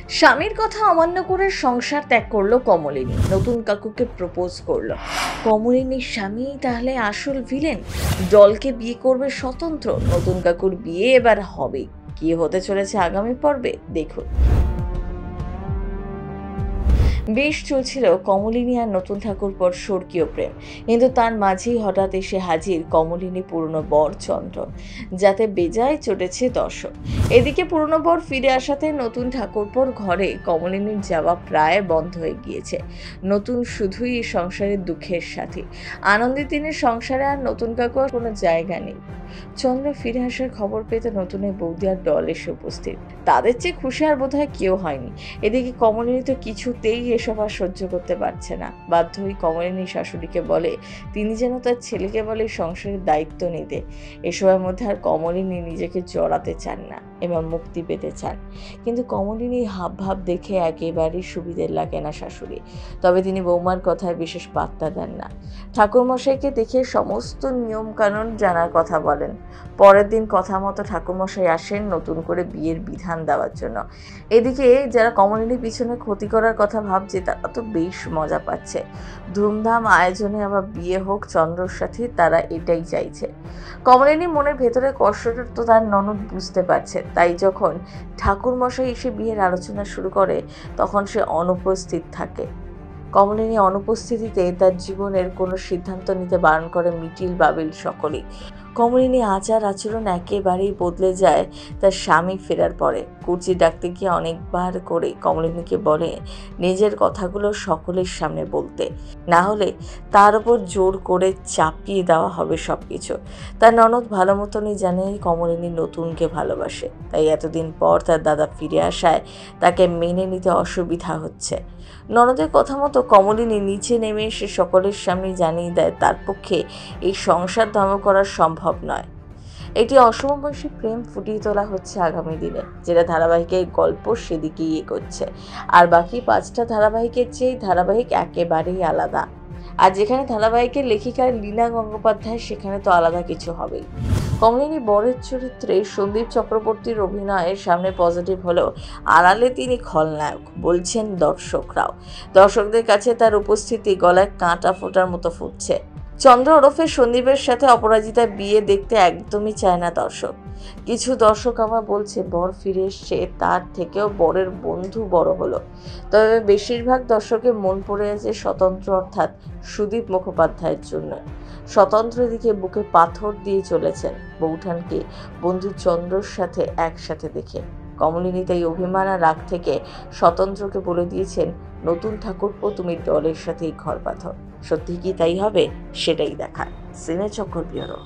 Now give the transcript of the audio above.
স্বামীর কথা অমান্য করে সংসার ত্যাগ করলো কমলিনী, নতুন কাকুকে প্রপোজ করলো। কমলিনীর স্বামী তাহলে আসল ভিলেন? জলকে বিয়ে করবে স্বতন্ত্র, নতুন কাকুর বিয়ে এবার হবে। কি হতে চলেছে আগামী পর্বে দেখুন। বেশ চলছিল কমলিনী আর নতুন ঠাকুরপোর স্বর্গীয় প্রেম, কিন্তু তার মাঝেই হঠাৎ এসে হাজির কমলিনী পুরনো বর চন্দন, যাতে বেজায় চটেছে দর্শক। এদিকে পুরনো বর ফিরে আসাতে নতুন ঠাকুরপোর ঘরে কমলিনীর যাওয়া প্রায় বন্ধ হয়ে গিয়েছে। নতুন শুধুই সংসারের দুঃখের সাথী, আনন্দের দিনের সংসারে আর নতুন কাকু আর কোনো জায়গা নেই। চন্দ্র ফিরে আসার খবর পেতে নতুনের বৌদি আর দল এসে উপস্থিত। তাদের চেয়ে খুশি আর বোধহয় কেউ হয়নি। এদিকে কমলিনী তো কিছুতেই এসব আর সহ্য করতে পারছে না। বাধ্য হয়ে কমলিনী শাশুড়িকে বলে তিনি যেন তার ছেলেকে বলে সংসারের দায়িত্ব নিতে। এসবের মধ্যে আর কমলিনী নিজেকে জড়াতে চান না এবং মুক্তি পেতে চান। কিন্তু কমলিনীর হাবভাব দেখে একেবারেই সুবিধের লাগে না শাশুড়ি। তবে তিনি বৌমার কথায় বিশেষ পাত্তা দেন না। ঠাকুরমশাইকে দেখে সমস্ত নিয়ম কানুন জানার কথা বলেন। পরের দিন কথা মতো ঠাকুরমশাই আসেন নতুন করে বিয়ের বিধান দেওয়ার জন্য। এদিকে যারা কমলিনীর পিছনে ক্ষতি করার কথা ভাবছে তারা তো বেশ মজা পাচ্ছে। ধুমধাম আয়োজনে আবার বিয়ে হোক চন্দ্রর সাথে, তারা এটাই চাইছে। কমলিনীর মনের ভেতরে কষ্টটা তো তার ননদ বুঝতে পারছে, তাই যখন ঠাকুরমশাই এসে বিয়ের আলোচনা শুরু করে তখন সে অনুপস্থিত থাকে। কমলিনী অনুপস্থিতিতে তার জীবনের কোনো সিদ্ধান্ত নিতে বারণ করে মিটিল বাবিল সকলেই। কমলিনী আচার আচরণ একেবারেই বদলে যায় তার স্বামী ফেরার পরে। কুর্চি ডাকতে গিয়ে অনেকবার করে কমলিনীকে বলে নিজের কথাগুলো সকলের সামনে বলতে, না হলে তার উপর জোর করে চাপিয়ে দেওয়া হবে সব কিছু। তার ননদ ভালো মতনই জানে কমলিনী নতুনকে ভালোবাসে, তাই এতদিন পর তার দাদা ফিরে আসায় তাকে মেনে নিতে অসুবিধা হচ্ছে। ননদের কথা মতো কমলিনী নিচে নেমে এসে সকলের সামনে জানিয়ে দেয় তার পক্ষে এই সংসার ধ্বংস করা সম্ভব নয়। একটি অসমবয়সী প্রেম ফুটিয়ে তোলা হচ্ছে আগামী দিনে, যেটা ধারাবাহিকের গল্প সেদিকেই এগোচ্ছে। আর বাকি 5টা ধারাবাহিকের চেয়ে ধারাবাহিক একেবারেই আলাদা। আর যেখানে ধারাবাহিকের লেখিকা লীনা গঙ্গোপাধ্যায়, সেখানে তো আলাদা কিছু হবেই। কমলিনী বরের চরিত্রে সন্দীপ চক্রবর্তীর অভিনয়ের সামনে পজিটিভ হলেও আড়ালে তিনি খলনায়ক বলছেন দর্শকরাও। দর্শকদের কাছে তার উপস্থিতি গলায় কাঁটা ফোটার মতো ফুটছে। চন্দ্র ওরফে সন্দীপের সাথে অপরাজিতার বিয়ে দেখতে একদমই চায় না দর্শক। কিছু দর্শক আবার বলছে বর ফিরে এসছে, তার থেকেও বরের বন্ধু বড় হলো। তবে বেশিরভাগ দর্শকের মন পড়ে আছে স্বতন্ত্র অর্থাৎ সুদীপ মুখোপাধ্যায়ের জন্য। স্বতন্ত্র দিকে বুকে পাথর দিয়ে চলেছেন বৌঠানকে বন্ধু চন্দ্রর সাথে একসাথে দেখে। কমলিনী তাই অভিমান আর রাগ থেকে স্বতন্ত্রকে বলে দিয়েছেন নতুন ঠাকুরপো তুমি দলের সাথেই ঘর বাঁধো। সত্যি কি তাই হবে? সেটাই দেখার। সিনে চক্র ব্যুরো।